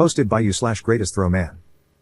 Hosted by you/greatest throw man.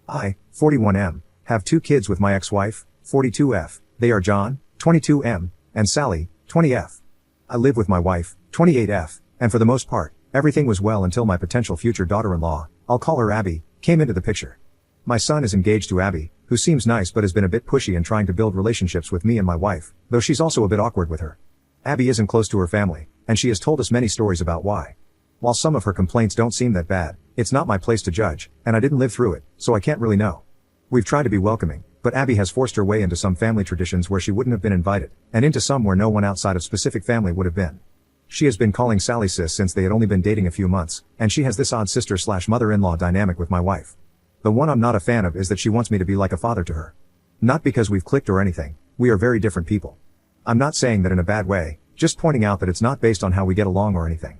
I, 41M, have 2 kids with my ex-wife, 42F. They are John, 22M, and Sally, 20F. I live with my wife, 28F, and for the most part, everything was well until my potential future daughter-in-law, I'll call her Abby, came into the picture. My son is engaged to Abby, who seems nice but has been a bit pushy in trying to build relationships with me and my wife, though she's also a bit awkward with her. Abby isn't close to her family, and she has told us many stories about why. While some of her complaints don't seem that bad, it's not my place to judge, and I didn't live through it, so I can't really know. We've tried to be welcoming, but Abby has forced her way into some family traditions where she wouldn't have been invited, and into some where no one outside of specific family would have been. She has been calling Sally sis since they had only been dating a few months, and she has this odd sister/mother-in-law dynamic with my wife. The one I'm not a fan of is that she wants me to be like a father to her. Not because we've clicked or anything, we are very different people. I'm not saying that in a bad way, just pointing out that it's not based on how we get along or anything.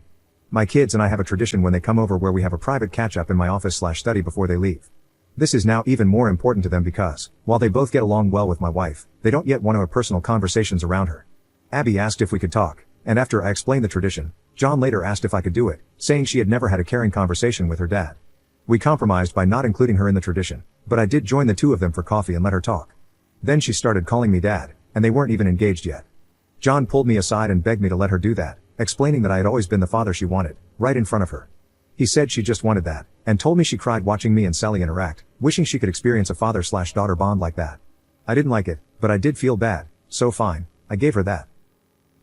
My kids and I have a tradition when they come over where we have a private catch-up in my office/study before they leave. This is now even more important to them because, while they both get along well with my wife, they don't yet want to have personal conversations around her. Abby asked if we could talk, and after I explained the tradition, John later asked if I could do it, saying she had never had a caring conversation with her dad. We compromised by not including her in the tradition, but I did join the 2 of them for coffee and let her talk. Then she started calling me dad, and they weren't even engaged yet. John pulled me aside and begged me to let her do that, explaining that I had always been the father she wanted, right in front of her. He said she just wanted that, and told me she cried watching me and Sally interact, wishing she could experience a father/daughter bond like that. I didn't like it, but I did feel bad, so fine, I gave her that.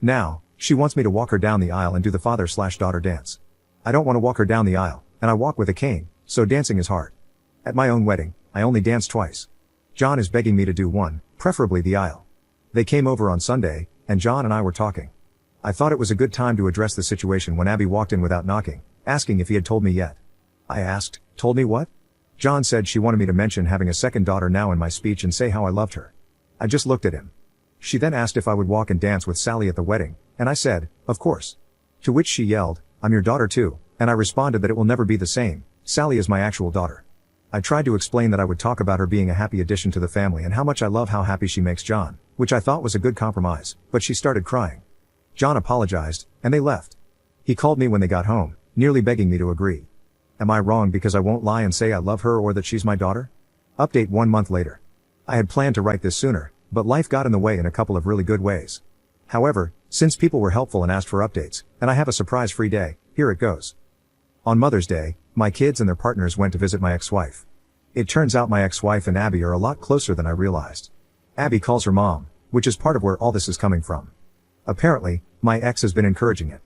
Now, she wants me to walk her down the aisle and do the father/daughter dance. I don't want to walk her down the aisle, and I walk with a cane, so dancing is hard. At my own wedding, I only danced twice. John is begging me to do one, preferably the aisle. They came over on Sunday, and John and I were talking. I thought it was a good time to address the situation when Abby walked in without knocking, asking if he had told me yet. I asked, told me what? John said she wanted me to mention having a second daughter now in my speech and say how I loved her. I just looked at him. She then asked if I would walk and dance with Sally at the wedding, and I said, of course. To which she yelled, I'm your daughter too, and I responded that it will never be the same. Sally is my actual daughter. I tried to explain that I would talk about her being a happy addition to the family and how much I love how happy she makes John, which I thought was a good compromise, but she started crying. John apologized, and they left. He called me when they got home, nearly begging me to agree. Am I wrong because I won't lie and say I love her or that she's my daughter? Update 1 month later. I had planned to write this sooner, but life got in the way in a couple of really good ways. However, since people were helpful and asked for updates, and I have a surprise-free day, here it goes. On Mother's Day, my kids and their partners went to visit my ex-wife. It turns out my ex-wife and Abby are a lot closer than I realized. Abby calls her mom, which is part of where all this is coming from. Apparently, my ex has been encouraging it.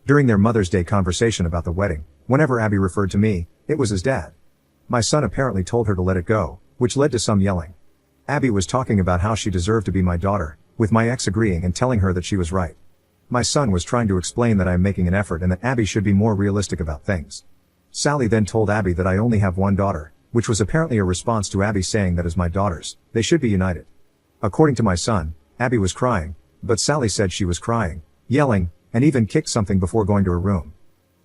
During their Mother's Day conversation about the wedding, whenever Abby referred to me, it was as dad. My son apparently told her to let it go, which led to some yelling. Abby was talking about how she deserved to be my daughter, with my ex agreeing and telling her that she was right. My son was trying to explain that I am making an effort and that Abby should be more realistic about things. Sally then told Abby that I only have one daughter, which was apparently a response to Abby saying that as my daughters, they should be united. According to my son, Abby was crying, but Sally said she was crying, yelling, and even kicked something before going to her room.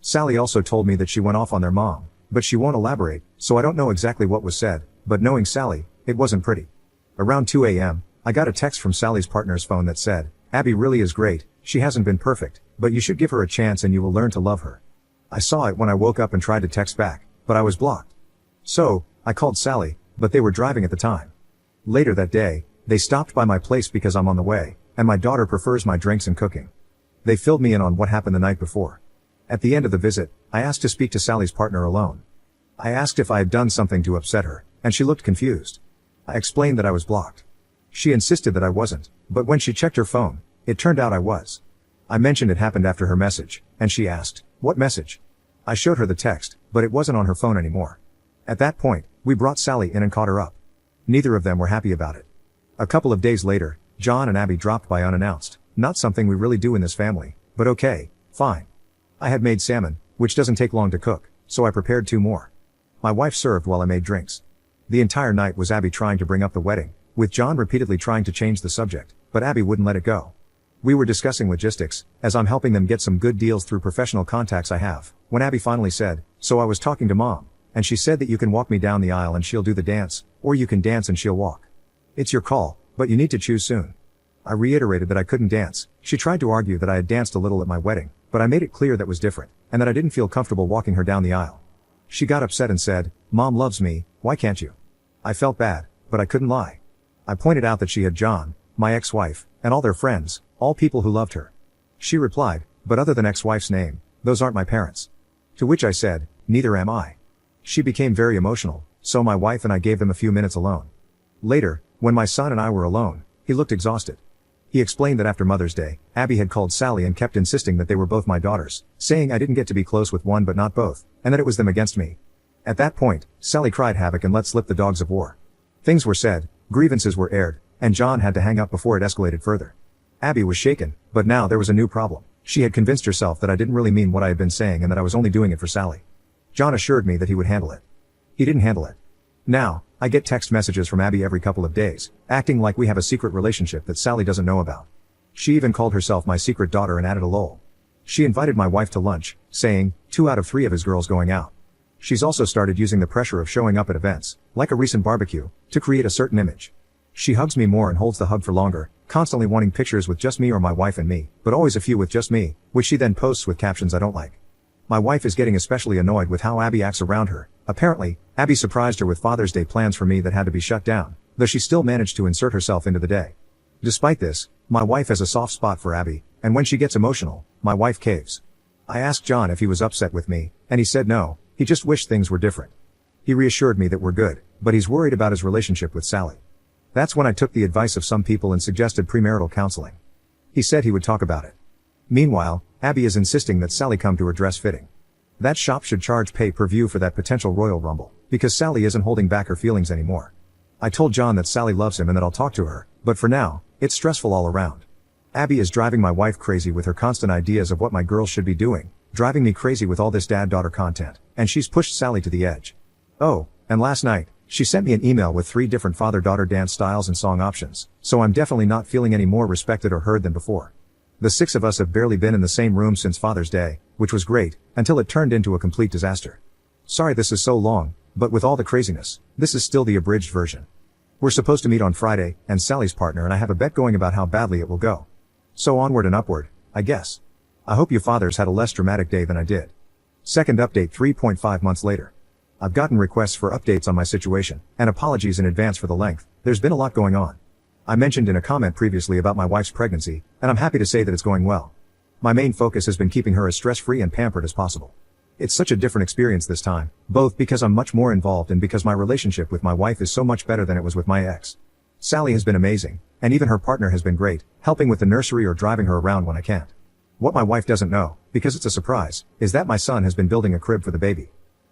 Sally also told me that she went off on their mom, but she won't elaborate, so I don't know exactly what was said, but knowing Sally, it wasn't pretty. Around 2 a.m., I got a text from Sally's partner's phone that said, Abby really is great, she hasn't been perfect, but you should give her a chance and you will learn to love her. I saw it when I woke up and tried to text back, but I was blocked. So, I called Sally, but they were driving at the time. Later that day, they stopped by my place because I'm on the way, and my daughter prefers my drinks and cooking. They filled me in on what happened the night before. At the end of the visit, I asked to speak to Sally's partner alone. I asked if I had done something to upset her, and she looked confused. I explained that I was blocked. She insisted that I wasn't, but when she checked her phone, it turned out I was. I mentioned it happened after her message, and she asked, what message? I showed her the text, but it wasn't on her phone anymore. At that point, we brought Sally in and caught her up. Neither of them were happy about it. A couple of days later, John and Abby dropped by unannounced, not something we really do in this family, but okay, fine. I had made salmon, which doesn't take long to cook, so I prepared 2 more. My wife served while I made drinks. The entire night was Abby trying to bring up the wedding, with John repeatedly trying to change the subject, but Abby wouldn't let it go. We were discussing logistics, as I'm helping them get some good deals through professional contacts I have, when Abby finally said, so I was talking to Mom, and she said that you can walk me down the aisle and she'll do the dance, or you can dance and she'll walk. It's your call, but you need to choose soon. I reiterated that I couldn't dance. She tried to argue that I had danced a little at my wedding, but I made it clear that was different, and that I didn't feel comfortable walking her down the aisle. She got upset and said, "Mom loves me, why can't you?" I felt bad, but I couldn't lie. I pointed out that she had John, my ex-wife, and all their friends, all people who loved her. She replied, "But other than ex-wife's name, those aren't my parents." To which I said, "Neither am I." She became very emotional, so my wife and I gave them a few minutes alone. Later, when my son and I were alone, he looked exhausted. He explained that after Mother's Day, Abby had called Sally and kept insisting that they were both my daughters, saying I didn't get to be close with one but not both, and that it was them against me. At that point, Sally cried havoc and let slip the dogs of war. Things were said, grievances were aired, and John had to hang up before it escalated further. Abby was shaken, but now there was a new problem. She had convinced herself that I didn't really mean what I had been saying and that I was only doing it for Sally. John assured me that he would handle it. He didn't handle it. Now, I get text messages from Abby every couple of days, acting like we have a secret relationship that Sally doesn't know about. She even called herself my secret daughter and added a lol. She invited my wife to lunch, saying, 2 out of 3 of his girls going out. She's also started using the pressure of showing up at events, like a recent barbecue, to create a certain image. She hugs me more and holds the hug for longer, constantly wanting pictures with just me or my wife and me, but always a few with just me, which she then posts with captions I don't like. My wife is getting especially annoyed with how Abby acts around her. Apparently, Abby surprised her with Father's Day plans for me that had to be shut down, though she still managed to insert herself into the day. Despite this, my wife has a soft spot for Abby, and when she gets emotional, my wife caves. I asked John if he was upset with me, and he said no, he just wished things were different. He reassured me that we're good, but he's worried about his relationship with Sally. That's when I took the advice of some people and suggested premarital counseling. He said he would talk about it. Meanwhile, Abby is insisting that Sally come to her dress fitting. That shop should charge pay-per-view for that potential Royal Rumble, because Sally isn't holding back her feelings anymore. I told John that Sally loves him and that I'll talk to her, but for now, it's stressful all around. Abby is driving my wife crazy with her constant ideas of what my girls should be doing, driving me crazy with all this dad-daughter content, and she's pushed Sally to the edge. Oh, and last night, she sent me an email with 3 different father-daughter dance styles and song options, so I'm definitely not feeling any more respected or heard than before. The 6 of us have barely been in the same room since Father's Day, which was great, until it turned into a complete disaster. Sorry this is so long, but with all the craziness, this is still the abridged version. We're supposed to meet on Friday, and Sally's partner and I have a bet going about how badly it will go. So onward and upward, I guess. I hope you fathers had a less dramatic day than I did. Second update 3.5 months later. I've gotten requests for updates on my situation, and apologies in advance for the length. There's been a lot going on. I mentioned in a comment previously about my wife's pregnancy, and I'm happy to say that it's going well. My main focus has been keeping her as stress-free and pampered as possible. It's such a different experience this time, both because I'm much more involved and because my relationship with my wife is so much better than it was with my ex. Sally has been amazing, and even her partner has been great, helping with the nursery or driving her around when I can't. What my wife doesn't know, because it's a surprise, is that my son has been building a crib for the baby.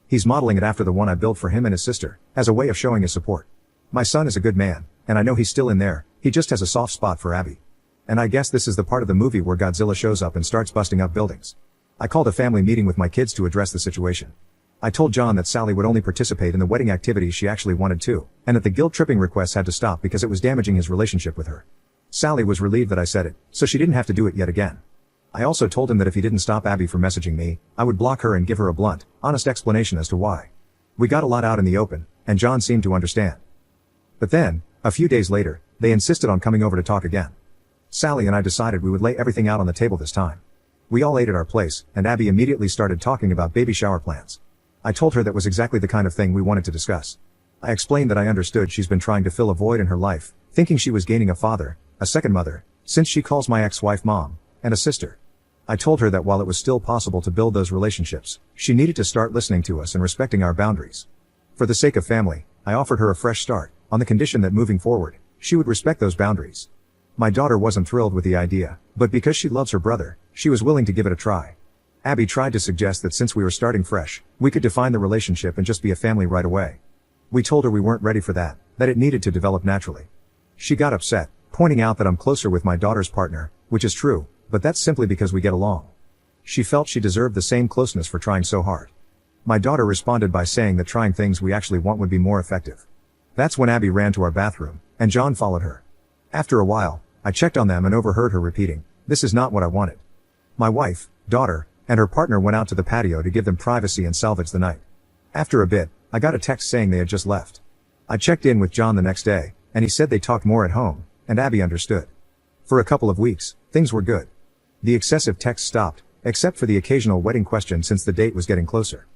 He's modeling it after the one I built for him and his sister, as a way of showing his support. My son is a good man, and I know he's still in there, he just has a soft spot for Abby. And I guess this is the part of the movie where Godzilla shows up and starts busting up buildings. I called a family meeting with my kids to address the situation. I told John that Sally would only participate in the wedding activities she actually wanted to, and that the guilt-tripping requests had to stop because it was damaging his relationship with her. Sally was relieved that I said it, so she didn't have to do it yet again. I also told him that if he didn't stop Abby from messaging me, I would block her and give her a blunt, honest explanation as to why. We got a lot out in the open, and John seemed to understand. But then, a few days later, they insisted on coming over to talk again. Sally and I decided we would lay everything out on the table this time. We all ate at our place, and Abby immediately started talking about baby shower plans. I told her that was exactly the kind of thing we wanted to discuss. I explained that I understood she's been trying to fill a void in her life, thinking she was gaining a father, a second mother, since she calls my ex-wife mom, and a sister. I told her that while it was still possible to build those relationships, she needed to start listening to us and respecting our boundaries. For the sake of family, I offered her a fresh start, on the condition that moving forward, she would respect those boundaries. My daughter wasn't thrilled with the idea, but because she loves her brother, she was willing to give it a try. Abby tried to suggest that since we were starting fresh, we could define the relationship and just be a family right away. We told her we weren't ready for that it needed to develop naturally. She got upset, pointing out that I'm closer with my daughter's partner, which is true, but that's simply because we get along. She felt she deserved the same closeness for trying so hard. My daughter responded by saying that trying things we actually want would be more effective. That's when Abby ran to our bathroom, and John followed her. After a while, I checked on them and overheard her repeating, "This is not what I wanted." My wife, daughter, and her partner went out to the patio to give them privacy and salvage the night. After a bit, I got a text saying they had just left. I checked in with John the next day, and he said they talked more at home, and Abby understood. For a couple of weeks, things were good. The excessive text stopped, except for the occasional wedding question since the date was getting closer.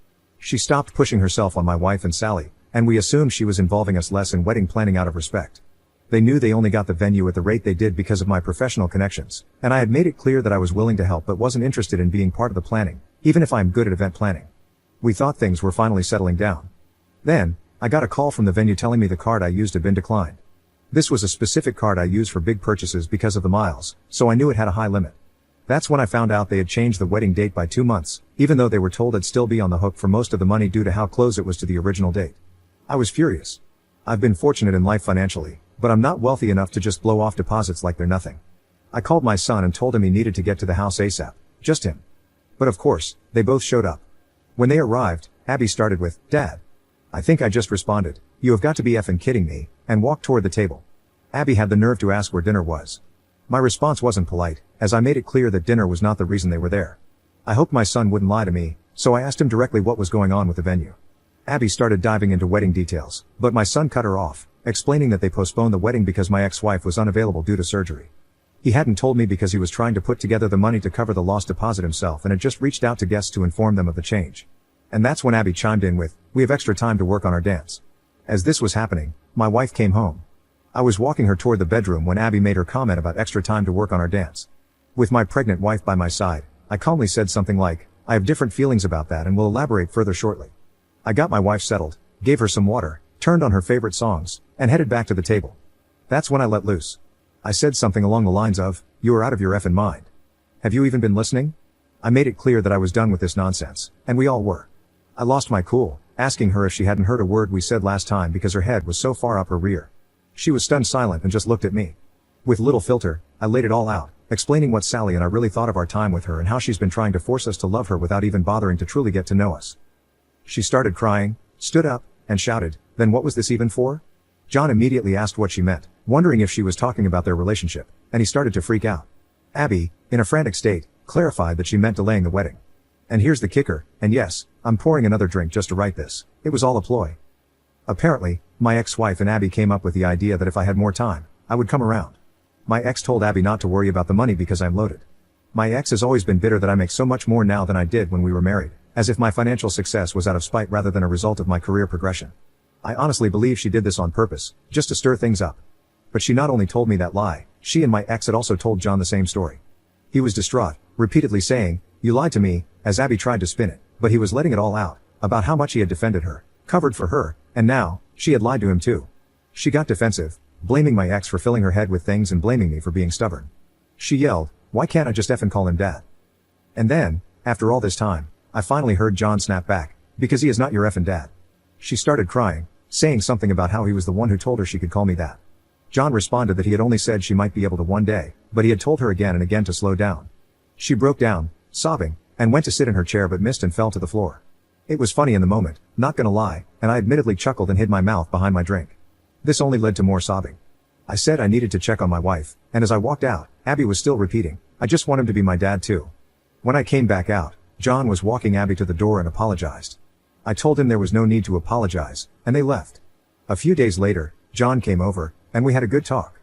She stopped pushing herself on my wife and Sally, and we assumed she was involving us less in wedding planning out of respect. They knew they only got the venue at the rate they did because of my professional connections, and I had made it clear that I was willing to help but wasn't interested in being part of the planning, even if I'm good at event planning. We thought things were finally settling down. Then, I got a call from the venue telling me the card I used had been declined. This was a specific card I use for big purchases because of the miles, so I knew it had a high limit. That's when I found out they had changed the wedding date by 2 months, even though they were told I'd still be on the hook for most of the money due to how close it was to the original date. I was furious. I've been fortunate in life financially, but I'm not wealthy enough to just blow off deposits like they're nothing. I called my son and told him he needed to get to the house ASAP. Just him. But of course, they both showed up. When they arrived, Abby started with, "Dad." I think I just responded, "You have got to be effing kidding me," and walked toward the table. Abby had the nerve to ask where dinner was. My response wasn't polite, as I made it clear that dinner was not the reason they were there. I hoped my son wouldn't lie to me, so I asked him directly what was going on with the venue. Abby started diving into wedding details, but my son cut her off, explaining that they postponed the wedding because my ex-wife was unavailable due to surgery. He hadn't told me because he was trying to put together the money to cover the lost deposit himself and had just reached out to guests to inform them of the change. And that's when Abby chimed in with, "We have extra time to work on our dance." As this was happening, my wife came home. I was walking her toward the bedroom when Abby made her comment about extra time to work on our dance. With my pregnant wife by my side, I calmly said something like, "I have different feelings about that and will elaborate further shortly." I got my wife settled, gave her some water, turned on her favorite songs, and headed back to the table. That's when I let loose. I said something along the lines of, "You are out of your effing mind. Have you even been listening?" I made it clear that I was done with this nonsense, and we all were. I lost my cool, asking her if she hadn't heard a word we said last time because her head was so far up her rear. She was stunned silent and just looked at me. With little filter, I laid it all out, explaining what Sally and I really thought of our time with her and how she's been trying to force us to love her without even bothering to truly get to know us. She started crying, stood up, and shouted, "Then what was this even for?" John immediately asked what she meant, wondering if she was talking about their relationship, and he started to freak out. Abby, in a frantic state, clarified that she meant delaying the wedding. And here's the kicker, and yes, I'm pouring another drink just to write this. It was all a ploy. Apparently, my ex-wife and Abby came up with the idea that if I had more time, I would come around. My ex told Abby not to worry about the money because I'm loaded. My ex has always been bitter that I make so much more now than I did when we were married, as if my financial success was out of spite rather than a result of my career progression. I honestly believe she did this on purpose, just to stir things up. But she not only told me that lie, she and my ex had also told John the same story. He was distraught, repeatedly saying, "You lied to me," as Abby tried to spin it, but he was letting it all out, about how much he had defended her, covered for her, and now, she had lied to him too. She got defensive, blaming my ex for filling her head with things and blaming me for being stubborn. She yelled, "Why can't I just effing call him dad?" And then, after all this time, I finally heard John snap back, "Because he is not your effing dad." She started crying, saying something about how he was the one who told her she could call me that. John responded that he had only said she might be able to one day, but he had told her again and again to slow down. She broke down, sobbing, and went to sit in her chair but missed and fell to the floor. It was funny in the moment, not gonna lie, and I admittedly chuckled and hid my mouth behind my drink. This only led to more sobbing. I said I needed to check on my wife, and as I walked out, Abby was still repeating, "I just want him to be my dad too." When I came back out, John was walking Abby to the door and apologized. I told him there was no need to apologize, and they left. A few days later, John came over, and we had a good talk.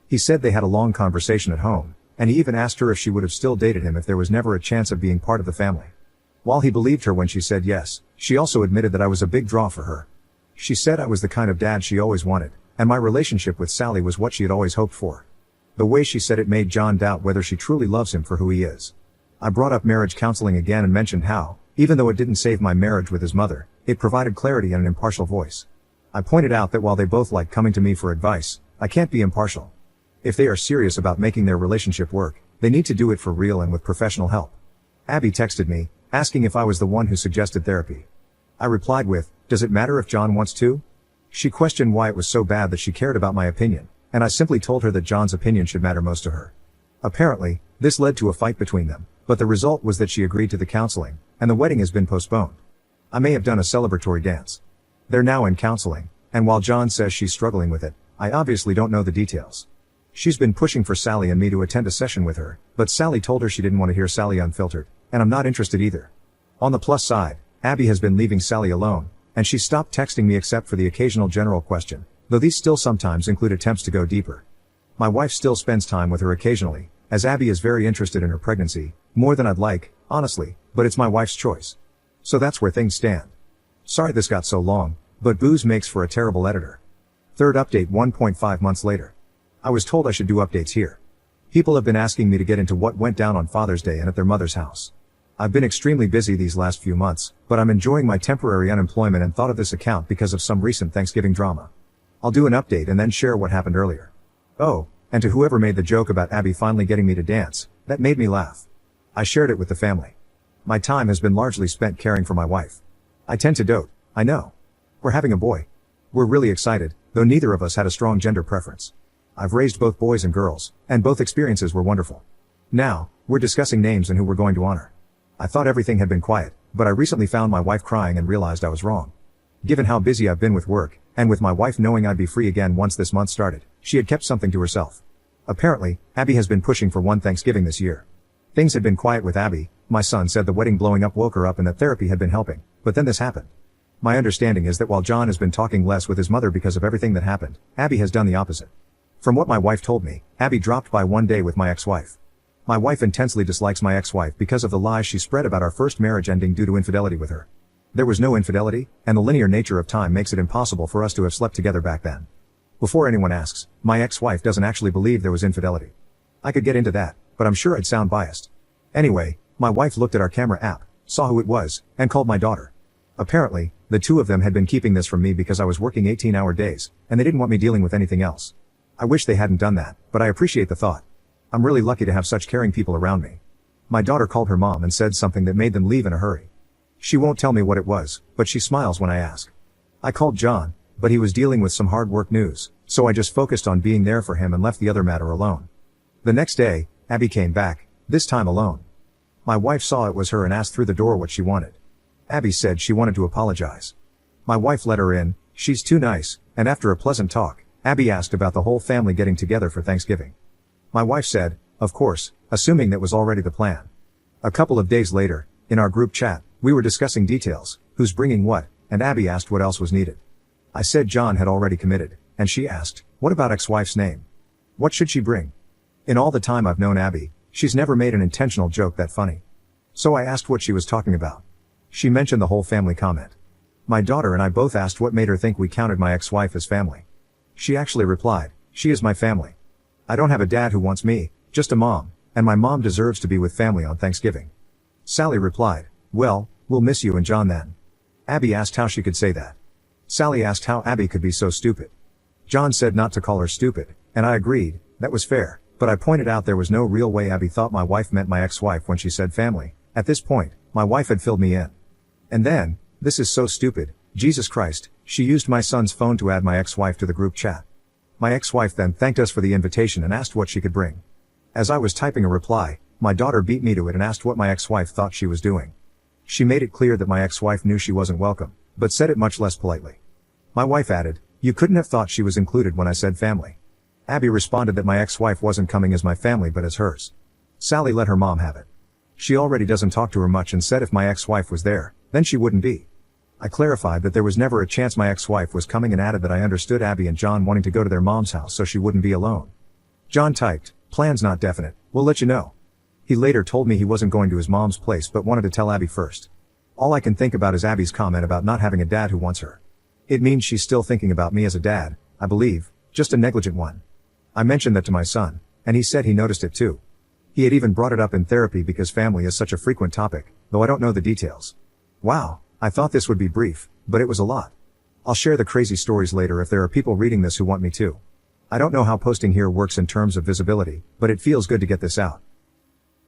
He said they had a long conversation at home, and he even asked her if she would have still dated him if there was never a chance of being part of the family. While he believed her when she said yes, she also admitted that I was a big draw for her. She said I was the kind of dad she always wanted, and my relationship with Sally was what she had always hoped for. The way she said it made John doubt whether she truly loves him for who he is. I brought up marriage counseling again and mentioned how, even though it didn't save my marriage with his mother, it provided clarity and an impartial voice. I pointed out that while they both like coming to me for advice, I can't be impartial. If they are serious about making their relationship work, they need to do it for real and with professional help. Abby texted me, asking if I was the one who suggested therapy. I replied with, "Does it matter if John wants to?" She questioned why it was so bad that she cared about my opinion, and I simply told her that John's opinion should matter most to her. Apparently, this led to a fight between them, but the result was that she agreed to the counseling, and the wedding has been postponed. I may have done a celebratory dance. They're now in counseling, and while John says she's struggling with it, I obviously don't know the details. She's been pushing for Sally and me to attend a session with her, but Sally told her she didn't want to hear Sally unfiltered, and I'm not interested either. On the plus side, Abby has been leaving Sally alone, and she's stopped texting me except for the occasional general question, though these still sometimes include attempts to go deeper. My wife still spends time with her occasionally, as Abby is very interested in her pregnancy, more than I'd like, honestly, but it's my wife's choice. So that's where things stand. Sorry this got so long, but booze makes for a terrible editor. Third update 1.5 months later. I was told I should do updates here. People have been asking me to get into what went down on Father's Day and at their mother's house. I've been extremely busy these last few months, but I'm enjoying my temporary unemployment and thought of this account because of some recent Thanksgiving drama. I'll do an update and then share what happened earlier. Oh, and to whoever made the joke about Abby finally getting me to dance, that made me laugh. I shared it with the family. My time has been largely spent caring for my wife. I tend to dote, I know. We're having a boy. We're really excited, though neither of us had a strong gender preference. I've raised both boys and girls, and both experiences were wonderful. Now, we're discussing names and who we're going to honor. I thought everything had been quiet, but I recently found my wife crying and realized I was wrong. Given how busy I've been with work, and with my wife knowing I'd be free again once this month started, she had kept something to herself. Apparently, Abby has been pushing for one Thanksgiving this year. Things had been quiet with Abby. My son said the wedding blowing up woke her up and that therapy had been helping, but then this happened. My understanding is that while John has been talking less with his mother because of everything that happened, Abby has done the opposite. From what my wife told me, Abby dropped by one day with my ex-wife. My wife intensely dislikes my ex-wife because of the lies she spread about our first marriage ending due to infidelity with her. There was no infidelity, and the linear nature of time makes it impossible for us to have slept together back then. Before anyone asks, my ex-wife doesn't actually believe there was infidelity. I could get into that, but I'm sure I'd sound biased. Anyway, my wife looked at our camera app, saw who it was, and called my daughter. Apparently, the two of them had been keeping this from me because I was working 18-hour days, and they didn't want me dealing with anything else. I wish they hadn't done that, but I appreciate the thought. I'm really lucky to have such caring people around me. My daughter called her mom and said something that made them leave in a hurry. She won't tell me what it was, but she smiles when I ask. I called John, but he was dealing with some hard work news, so I just focused on being there for him and left the other matter alone. The next day, Abby came back, this time alone. My wife saw it was her and asked through the door what she wanted. Abby said she wanted to apologize. My wife let her in, she's too nice, and after a pleasant talk, Abby asked about the whole family getting together for Thanksgiving. My wife said, of course, assuming that was already the plan. A couple of days later, in our group chat, we were discussing details, who's bringing what, and Abby asked what else was needed. I said John had already committed, and she asked, what about ex-wife's name? What should she bring? In all the time I've known Abby, she's never made an intentional joke that funny. So I asked what she was talking about. She mentioned the whole family comment. My daughter and I both asked what made her think we counted my ex-wife as family. She actually replied, she is my family. I don't have a dad who wants me, just a mom, and my mom deserves to be with family on Thanksgiving. Sally replied, well, we'll miss you and John then. Abby asked how she could say that. Sally asked how Abby could be so stupid. John said not to call her stupid, and I agreed, that was fair, but I pointed out there was no real way Abby thought my wife meant my ex-wife when she said family. At this point, my wife had filled me in. And then, this is so stupid, Jesus Christ, she used my son's phone to add my ex-wife to the group chat. My ex-wife then thanked us for the invitation and asked what she could bring. As I was typing a reply, my daughter beat me to it and asked what my ex-wife thought she was doing. She made it clear that my ex-wife knew she wasn't welcome, but said it much less politely. My wife added, you couldn't have thought she was included when I said family. Abby responded that my ex-wife wasn't coming as my family but as hers. Sally let her mom have it. She already doesn't talk to her much and said if my ex-wife was there, then she wouldn't be. I clarified that there was never a chance my ex-wife was coming and added that I understood Abby and John wanting to go to their mom's house so she wouldn't be alone. John typed, plans not definite, we'll let you know. He later told me he wasn't going to his mom's place but wanted to tell Abby first. All I can think about is Abby's comment about not having a dad who wants her. It means she's still thinking about me as a dad, I believe, just a negligent one. I mentioned that to my son, and he said he noticed it too. He had even brought it up in therapy because family is such a frequent topic, though I don't know the details. Wow, I thought this would be brief, but it was a lot. I'll share the crazy stories later if there are people reading this who want me to. I don't know how posting here works in terms of visibility, but it feels good to get this out.